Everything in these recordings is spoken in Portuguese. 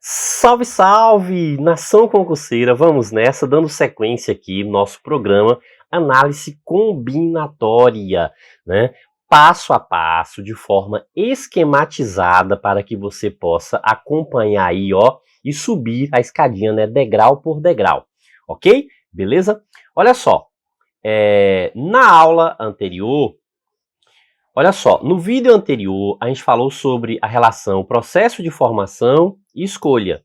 Salve, salve, nação concurseira, vamos nessa, dando sequência aqui no nosso programa Análise Combinatória, né? Passo a passo, de forma esquematizada, para que você possa acompanhar aí, ó, e subir a escadinha, né, degrau por degrau, ok? Beleza? Olha só, na aula anterior, olha só, no vídeo anterior a gente falou sobre a relação processo de formação e escolha,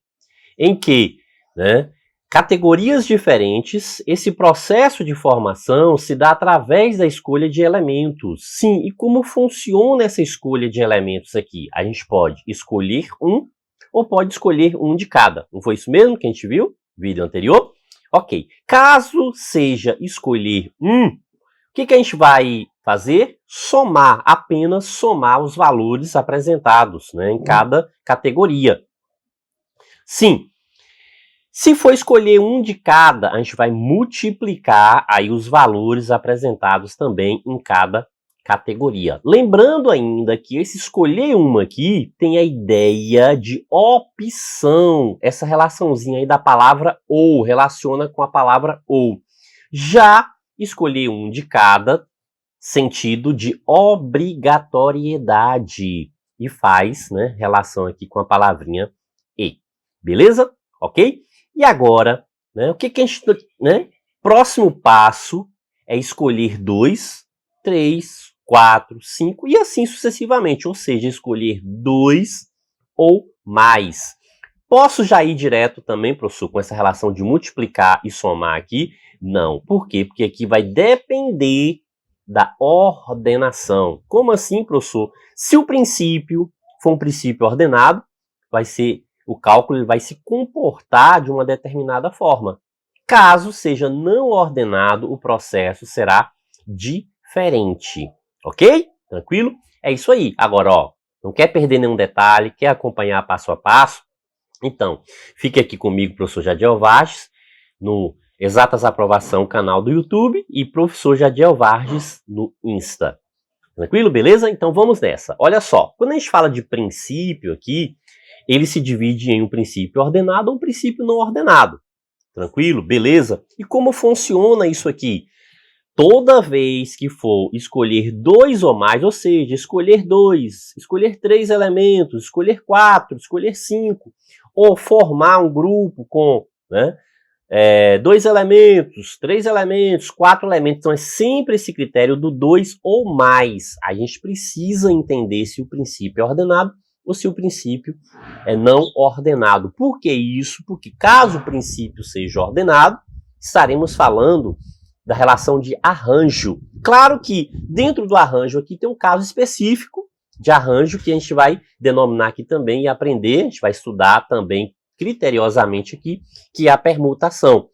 em que, né, categorias diferentes, esse processo de formação se dá através da escolha de elementos. Sim, e como funciona essa escolha de elementos aqui? A gente pode escolher um ou pode escolher um de cada. Não foi isso mesmo que a gente viu no vídeo anterior? Ok. Caso seja escolher um, o que a gente vai fazer? Somar, apenas somar os valores apresentados, né, em cada categoria. Sim, se for escolher um de cada, a gente vai multiplicar aí os valores apresentados também em cada categoria. Lembrando ainda que esse escolher uma aqui tem a ideia de opção, essa relaçãozinha aí da palavra ou, relaciona com a palavra ou. Já escolher um de cada, sentido de obrigatoriedade, e faz, né, relação aqui com a palavrinha e. Beleza? Ok? E agora, né, o que a gente, né, próximo passo é escolher 2, 3, 4, 5 e assim sucessivamente, ou seja, escolher 2 ou mais. Posso já ir direto também, professor, com essa relação de multiplicar e somar aqui? Não. Por quê? Porque aqui vai depender da ordenação. Como assim, professor? Se o princípio for um princípio ordenado, vai ser, o cálculo vai se comportar de uma determinada forma. Caso seja não ordenado, o processo será diferente. Ok? Tranquilo? É isso aí. Agora, ó, não quer perder nenhum detalhe, quer acompanhar passo a passo? Então, fique aqui comigo, professor Jadiel Vargas, no Exatas Aprovação, canal do YouTube, e professor Jadiel Vargas no Insta. Tranquilo? Beleza? Então vamos nessa. Olha só, quando a gente fala de princípio aqui, ele se divide em um princípio ordenado ou um princípio não ordenado. Tranquilo? Beleza? E como funciona isso aqui? Toda vez que for escolher 2 ou mais, ou seja, escolher 2, escolher 3 elementos, escolher 4, escolher 5, ou formar um grupo com, né, 2 elementos, 3 elementos, 4 elementos, então é sempre esse critério do 2 ou mais. A gente precisa entender se o princípio é ordenado ou se o princípio é não ordenado. Por que isso? Porque caso o princípio seja ordenado, estaremos falando da relação de arranjo. Claro que dentro do arranjo aqui tem um caso específico de arranjo que a gente vai denominar aqui também e aprender, a gente vai estudar também criteriosamente aqui, que é a permutação.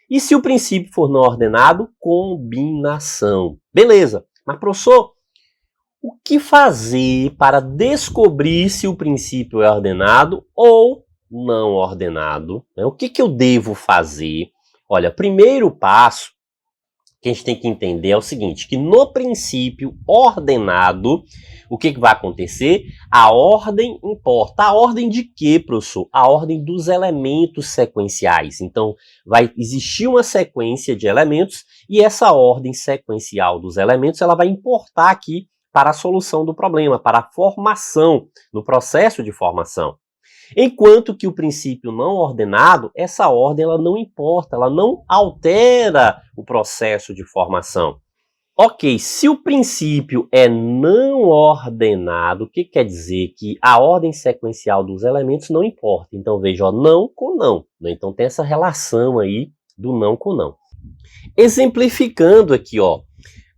E se o princípio for não ordenado, combinação. Beleza, mas professor, o que fazer para descobrir se o princípio é ordenado ou não ordenado? O que eu devo fazer? Olha, primeiro passo que a gente tem que entender é o seguinte, que no princípio ordenado, o que vai acontecer? A ordem importa. A ordem de quê, professor? A ordem dos elementos sequenciais. Então, vai existir uma sequência de elementos e essa ordem sequencial dos elementos, ela vai importar aqui para a solução do problema, para a formação, no processo de formação. Enquanto que o princípio não ordenado, essa ordem ela não importa, ela não altera o processo de formação. Ok, se o princípio é não ordenado, o que quer dizer? Que a ordem sequencial dos elementos não importa. Então veja, ó, não com não. Então tem essa relação aí do não com não. Exemplificando aqui, ó,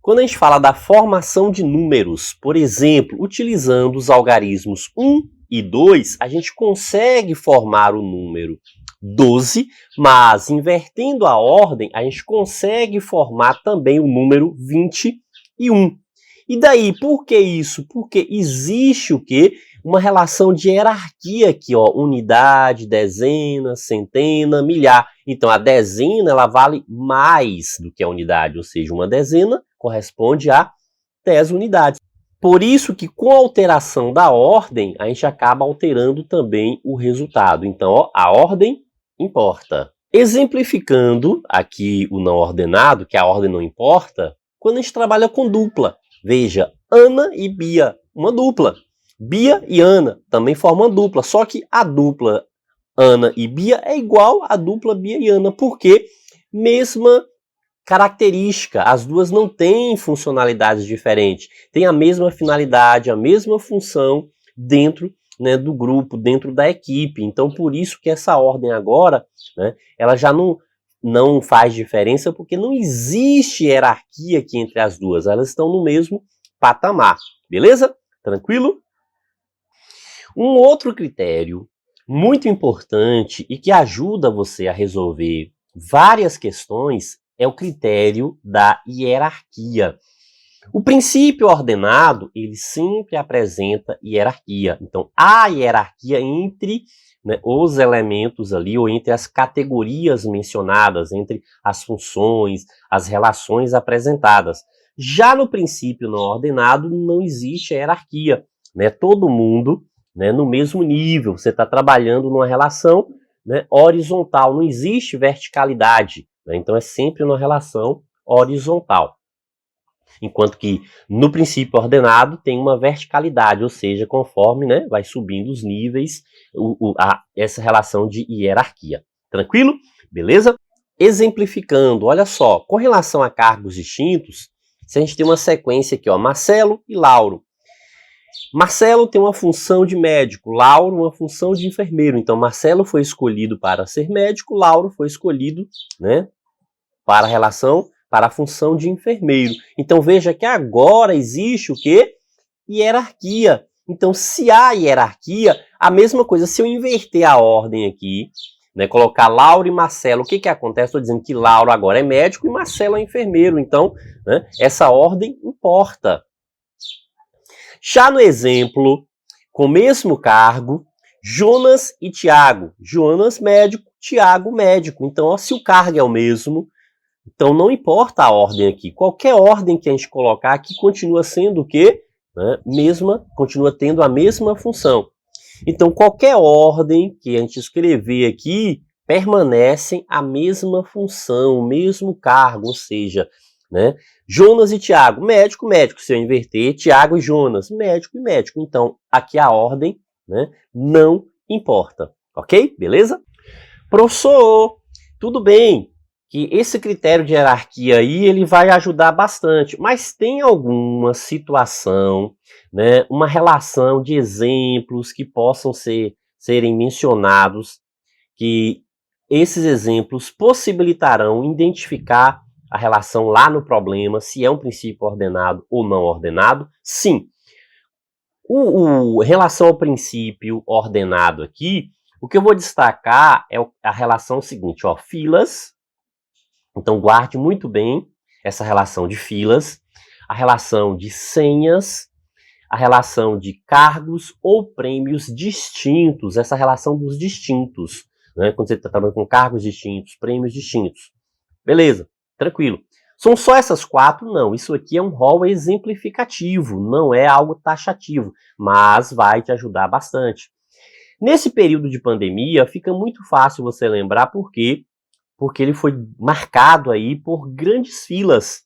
quando a gente fala da formação de números, por exemplo, utilizando os algarismos 1 e 2, a gente consegue formar o número 12, mas invertendo a ordem, a gente consegue formar também o número 21. E daí, por que isso? Porque existe o quê? Uma relação de hierarquia aqui, ó, unidade, dezena, centena, milhar. Então, a dezena, ela vale mais do que a unidade, ou seja, uma dezena corresponde a 10 unidades. Por isso que com a alteração da ordem, a gente acaba alterando também o resultado. Então, ó, a ordem importa. Exemplificando aqui o não ordenado, que a ordem não importa, quando a gente trabalha com dupla. Veja, Ana e Bia, uma dupla. Bia e Ana também formam uma dupla, só que a dupla Ana e Bia é igual à dupla Bia e Ana, porque mesma característica, as duas não têm funcionalidades diferentes, têm a mesma finalidade, a mesma função dentro, né, do grupo, dentro da equipe. Então, por isso que essa ordem agora, né, ela já não faz diferença, porque não existe hierarquia aqui entre as duas, elas estão no mesmo patamar, beleza? Tranquilo? Um outro critério muito importante e que ajuda você a resolver várias questões é o critério da hierarquia. O princípio ordenado, ele sempre apresenta hierarquia. Então, há hierarquia entre, né, os elementos ali, ou entre as categorias mencionadas, entre as funções, as relações apresentadas. Já no princípio não ordenado, não existe hierarquia, né? Todo mundo, né, no mesmo nível. Você está trabalhando numa relação, né, horizontal, não existe verticalidade, né? Então é sempre uma relação horizontal. Enquanto que no princípio ordenado tem uma verticalidade, ou seja, conforme, né, vai subindo os níveis, essa relação de hierarquia. Tranquilo? Beleza? Exemplificando, olha só, com relação a cargos distintos, se a gente tem uma sequência aqui, ó, Marcelo e Lauro. Marcelo tem uma função de médico, Lauro uma função de enfermeiro. Então, Marcelo foi escolhido para ser médico, Lauro foi escolhido, né, para a função de enfermeiro. Então, veja que agora existe o quê? Hierarquia. Então, se há hierarquia, a mesma coisa, se eu inverter a ordem aqui, né, colocar Lauro e Marcelo, o que acontece? Estou dizendo que Lauro agora é médico e Marcelo é enfermeiro. Então, né, essa ordem importa. Já no exemplo, com o mesmo cargo, Jonas e Tiago. Jonas médico, Tiago médico. Então, ó, se o cargo é o mesmo, então não importa a ordem aqui. Qualquer ordem que a gente colocar aqui continua sendo o quê? Né? Continua tendo a mesma função. Então, qualquer ordem que a gente escrever aqui permanecem a mesma função, o mesmo cargo, ou seja, né, Jonas e Tiago, médico, médico. Se eu inverter, Tiago e Jonas, médico e médico. Então, aqui a ordem, né, não importa. Ok? Beleza? Professor, tudo bem que esse critério de hierarquia aí, ele vai ajudar bastante, mas tem alguma situação, né, uma relação de exemplos que possam serem mencionados, que esses exemplos possibilitarão identificar a relação lá no problema, se é um princípio ordenado ou não ordenado? Sim. Relação ao princípio ordenado aqui, o que eu vou destacar é a relação seguinte, ó, filas. Então, guarde muito bem essa relação de filas, a relação de senhas, a relação de cargos ou prêmios distintos, essa relação dos distintos, né? Quando você está trabalhando com cargos distintos, prêmios distintos. Beleza, tranquilo. São só essas quatro? Não, isso aqui é um rol exemplificativo, não é algo taxativo, mas vai te ajudar bastante. Nesse período de pandemia, fica muito fácil você lembrar por quê? Porque ele foi marcado aí por grandes filas,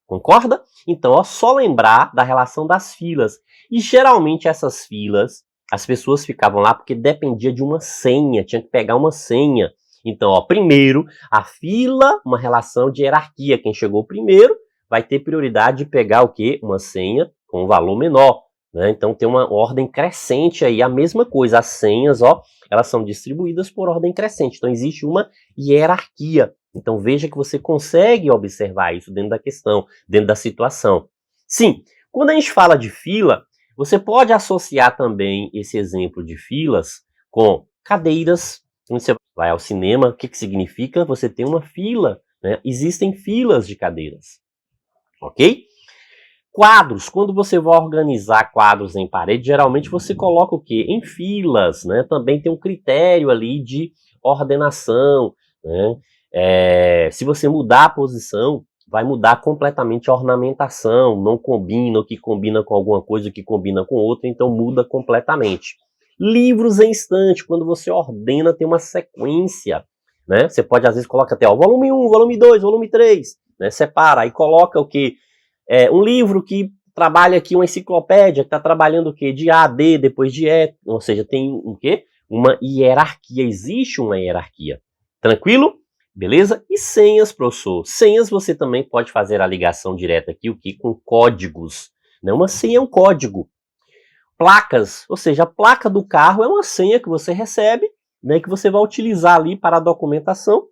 concorda? Então, ó, só lembrar da relação das filas. E geralmente essas filas, as pessoas ficavam lá porque dependia de uma senha, tinha que pegar uma senha. Então, ó, primeiro, a fila, uma relação de hierarquia. Quem chegou primeiro vai ter prioridade de pegar o quê? Uma senha com um valor menor, né? Então, tem uma ordem crescente aí, a mesma coisa. As senhas, ó, elas são distribuídas por ordem crescente. Então, existe uma hierarquia. Então, veja que você consegue observar isso dentro da questão, dentro da situação. Sim, quando a gente fala de fila, você pode associar também esse exemplo de filas com cadeiras. Quando você vai ao cinema, o que significa? Você tem uma fila, né? Existem filas de cadeiras, ok? Quadros, quando você vai organizar quadros em parede, geralmente você coloca o quê? Em filas, né? Também tem um critério ali de ordenação, né? Se você mudar a posição vai mudar completamente a ornamentação, não combina, o que combina com alguma coisa, o que combina com outra, então muda completamente. Livros em estante, quando você ordena, tem uma sequência, né? Você pode, às vezes, coloca até o volume 1, volume 2, volume 3, né? Separa, aí coloca o quê? Um livro que trabalha aqui, uma enciclopédia, que está trabalhando o quê? De A a D, depois de E, ou seja, tem o quê? Uma hierarquia, existe uma hierarquia. Tranquilo? Beleza? E senhas, professor. Senhas você também pode fazer a ligação direta aqui, o que? Com códigos. Né? Uma senha é um código. Placas, ou seja, a placa do carro é uma senha que você recebe, né, que você vai utilizar ali para a documentação,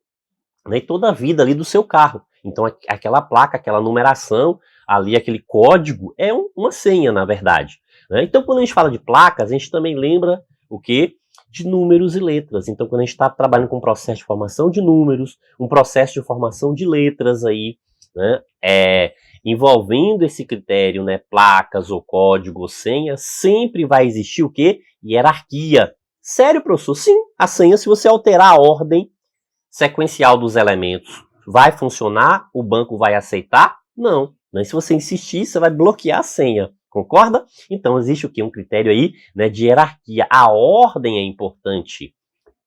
né, e toda a vida ali do seu carro. Então aquela placa, aquela numeração, ali aquele código é uma senha, na verdade. Né? Então quando a gente fala de placas, a gente também lembra o quê? De números e letras. Então quando a gente está trabalhando com um processo de formação de números, um processo de formação de letras aí, né, envolvendo esse critério, né, placas ou código ou senha, sempre vai existir o quê? Hierarquia. Sério, professor? Sim, a senha, se você alterar a ordem sequencial dos elementos, vai funcionar? O banco vai aceitar? Não. Mas se você insistir, você vai bloquear a senha. Concorda? Então existe o quê? Um critério aí, né, de hierarquia. A ordem é importante.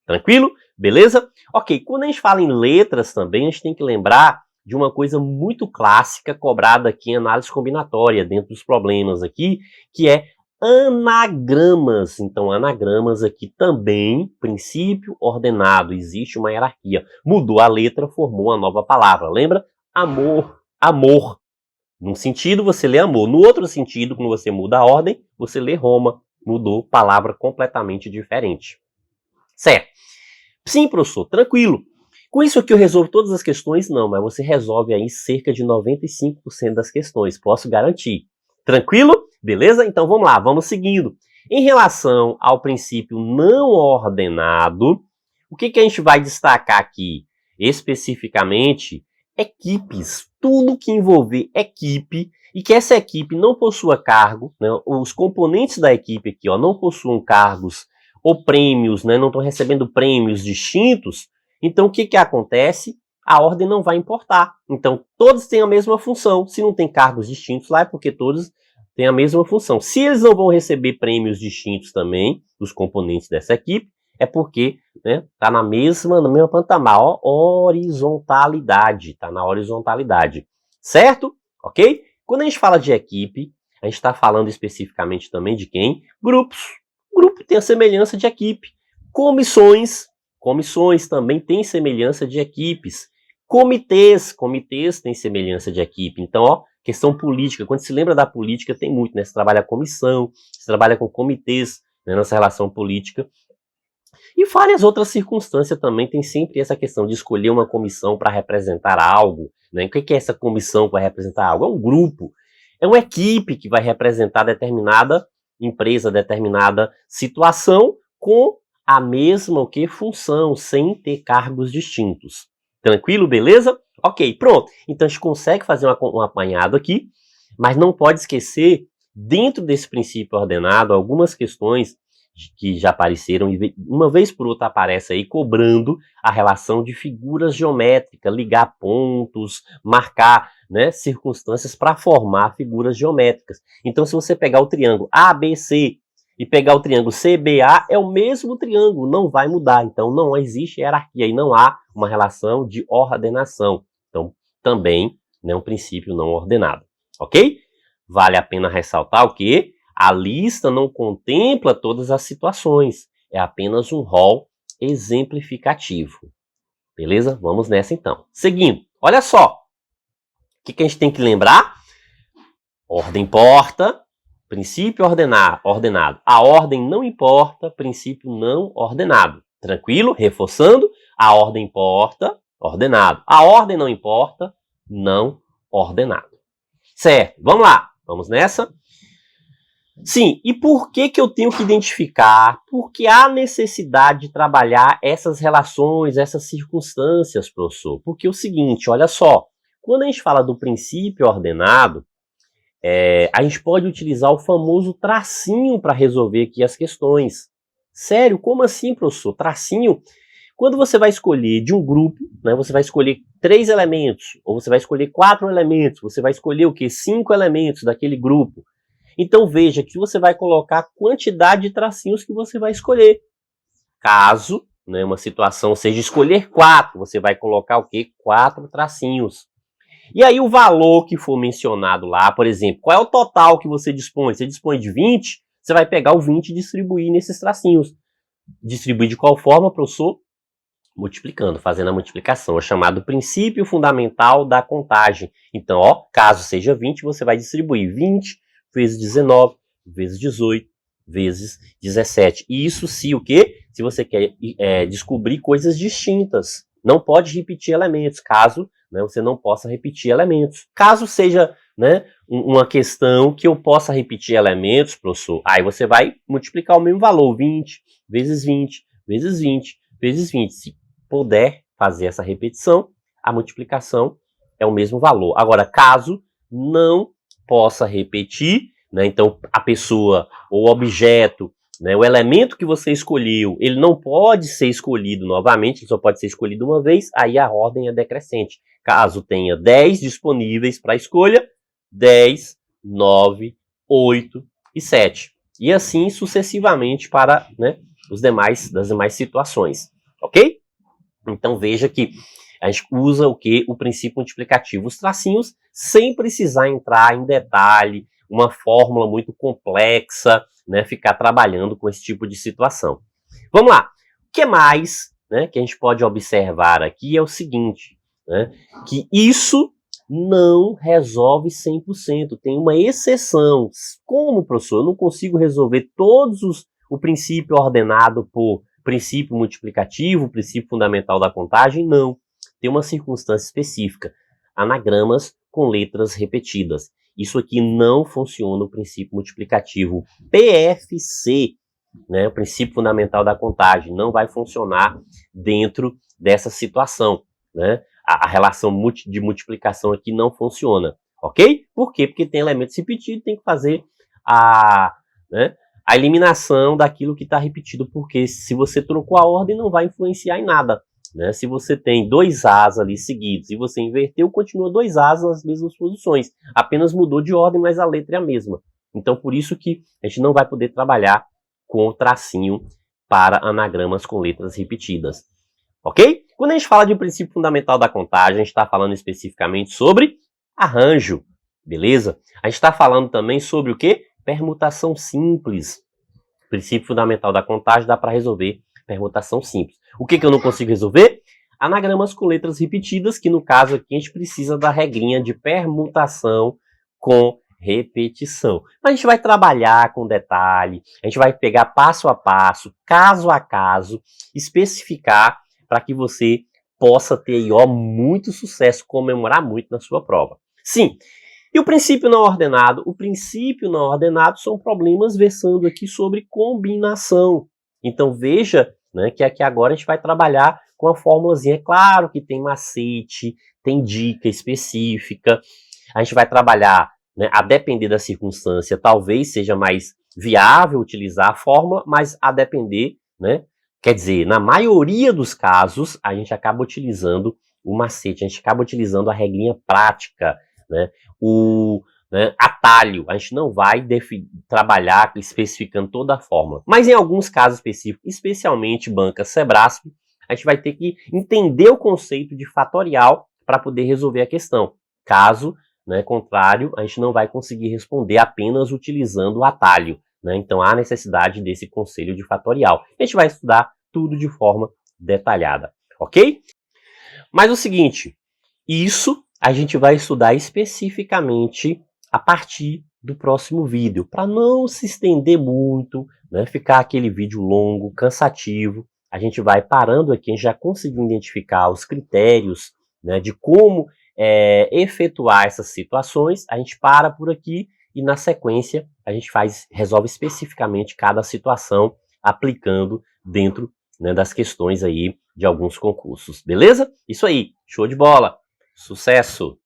Tranquilo? Beleza? Ok, quando a gente fala em letras também, a gente tem que lembrar de uma coisa muito clássica cobrada aqui em análise combinatória, dentro dos problemas aqui, que é anagramas. Então, anagramas aqui também, princípio ordenado, existe uma hierarquia. Mudou a letra, formou uma nova palavra. Lembra? Amor, amor. Num sentido, você lê amor. No outro sentido, quando você muda a ordem, você lê Roma. Mudou palavra completamente diferente. Certo? Sim, professor, tranquilo. Com isso aqui eu resolvo todas as questões? Não, mas você resolve aí cerca de 95% das questões, posso garantir. Tranquilo? Beleza? Então vamos lá, vamos seguindo. Em relação ao princípio não ordenado, o que a gente vai destacar aqui especificamente? Equipes. Tudo que envolver equipe e que essa equipe não possua cargo, né? Os componentes da equipe aqui, ó, não possuam cargos ou prêmios, né? Não estão recebendo prêmios distintos, então o que acontece? A ordem não vai importar. Então todos têm a mesma função. Se não tem cargos distintos lá, é porque todos têm a mesma função. Se eles não vão receber prêmios distintos também, dos componentes dessa equipe, é porque tá no mesmo patamar, ó, horizontalidade, tá na horizontalidade, certo? Ok? Quando a gente fala de equipe, a gente está falando especificamente também de quem? Grupos. Grupo tem a semelhança de equipe. Comissões também têm semelhança de equipes. Comitês têm semelhança de equipe. Então, ó, questão política, quando se lembra da política, tem muito, né? Você trabalha com comissão, você trabalha com comitês, né, nessa relação política. E várias outras circunstâncias também tem sempre essa questão de escolher uma comissão para representar algo. Né? O que é essa comissão que vai representar algo? É um grupo, é uma equipe que vai representar determinada empresa, determinada situação com a mesma função, sem ter cargos distintos. Tranquilo, beleza? Ok, pronto. Então a gente consegue fazer um apanhado aqui, mas não pode esquecer, dentro desse princípio ordenado, algumas questões que já apareceram, e uma vez por outra aparece aí, cobrando a relação de figuras geométricas, ligar pontos, marcar, né, circunstâncias para formar figuras geométricas. Então, se você pegar o triângulo ABC e pegar o triângulo CBA, é o mesmo triângulo, não vai mudar. Então, não existe hierarquia e não há uma relação de ordenação. Então, também é um princípio não ordenado. Ok? Vale a pena ressaltar o quê? A lista não contempla todas as situações, é apenas um rol exemplificativo. Beleza? Vamos nessa então. Seguindo, olha só. O que a gente tem que lembrar? Ordem importa, princípio ordenado. A ordem não importa, princípio não ordenado. Tranquilo? Reforçando, a ordem importa, ordenado. A ordem não importa, não ordenado. Certo, vamos lá. Vamos nessa? Sim, e por que eu tenho que identificar? Porque há necessidade de trabalhar essas relações, essas circunstâncias, professor. Porque é o seguinte, olha só, quando a gente fala do princípio ordenado, a gente pode utilizar o famoso tracinho para resolver aqui as questões. Sério, como assim, professor? Tracinho? Quando você vai escolher de um grupo, né, você vai escolher 3 elementos, ou você vai escolher 4 elementos, você vai escolher o quê? 5 elementos daquele grupo. Então veja que você vai colocar a quantidade de tracinhos que você vai escolher. Caso, né, uma situação seja escolher 4, você vai colocar o quê? 4 tracinhos. E aí o valor que for mencionado lá, por exemplo, qual é o total que você dispõe? Você dispõe de 20, você vai pegar o 20 e distribuir nesses tracinhos. Distribuir de qual forma, professor? Multiplicando, fazendo a multiplicação. É chamado princípio fundamental da contagem. Então, ó, caso seja 20, você vai distribuir 20 vezes 19, vezes 18, vezes 17. E isso se o quê? Se você quer descobrir coisas distintas. Não pode repetir elementos, caso, né, você não possa repetir elementos. Caso seja, né, uma questão que eu possa repetir elementos, professor, aí você vai multiplicar o mesmo valor, 20 vezes 20, vezes 20, vezes 20. Se puder fazer essa repetição, a multiplicação é o mesmo valor. Agora, caso não possa repetir, né, então a pessoa ou o objeto, né, o elemento que você escolheu, ele não pode ser escolhido novamente, ele só pode ser escolhido uma vez, aí a ordem é decrescente. Caso tenha 10 disponíveis para escolha, 10, 9, 8 e 7. E assim sucessivamente para, né, das demais situações. Ok? Então veja que a gente usa o que? O princípio multiplicativo. Os tracinhos sem precisar entrar em detalhe, uma fórmula muito complexa, né, ficar trabalhando com esse tipo de situação. Vamos lá. O que mais, né, que a gente pode observar aqui é o seguinte, né, que isso não resolve 100%. Tem uma exceção. Como, professor? Eu não consigo resolver o princípio ordenado por princípio multiplicativo, princípio fundamental da contagem? Não. Tem uma circunstância específica. Anagramas com letras repetidas. Isso aqui não funciona o princípio multiplicativo PFC, né, o princípio fundamental da contagem, não vai funcionar dentro dessa situação, né? A relação de multiplicação aqui não funciona, ok? Por quê? Porque tem elementos repetidos, tem que fazer né, a eliminação daquilo que está repetido, porque se você trocou a ordem, não vai influenciar em nada. Né? Se você tem 2 As ali seguidos e você inverteu, continua 2 As nas mesmas posições. Apenas mudou de ordem, mas a letra é a mesma. Então, por isso que a gente não vai poder trabalhar com o tracinho para anagramas com letras repetidas. Ok? Quando a gente fala de princípio fundamental da contagem, a gente está falando especificamente sobre arranjo. Beleza? A gente está falando também sobre o quê? Permutação simples. O princípio fundamental da contagem dá para resolver permutação simples. O que eu não consigo resolver? Anagramas com letras repetidas, que no caso aqui a gente precisa da regrinha de permutação com repetição. A gente vai trabalhar com detalhe, a gente vai pegar passo a passo, caso a caso, especificar para que você possa ter aí, ó, muito sucesso, comemorar muito na sua prova. Sim. E o princípio não ordenado? O princípio não ordenado são problemas versando aqui sobre combinação. Então veja, né, que aqui agora a gente vai trabalhar com a formulazinha. Claro que tem macete, tem dica específica. A gente vai trabalhar, né, a depender da circunstância, talvez seja mais viável utilizar a fórmula, mas a depender, né, quer dizer, na maioria dos casos, a gente acaba utilizando o macete, a gente acaba utilizando a regrinha prática, né, atalho. A gente não vai trabalhar especificando toda a fórmula. Mas em alguns casos específicos, especialmente banca Sebrasp, a gente vai ter que entender o conceito de fatorial para poder resolver a questão. Caso, né, contrário, a gente não vai conseguir responder apenas utilizando o atalho. Né? Então há necessidade desse conceito de fatorial. A gente vai estudar tudo de forma detalhada, ok? Mas o seguinte, isso a gente vai estudar especificamente a partir do próximo vídeo, para não se estender muito, né, ficar aquele vídeo longo, cansativo. A gente vai parando aqui, a gente já conseguiu identificar os critérios, né, de como efetuar essas situações. A gente para por aqui e na sequência a gente resolve especificamente cada situação aplicando dentro, né, das questões aí de alguns concursos, beleza? Isso aí, show de bola! Sucesso!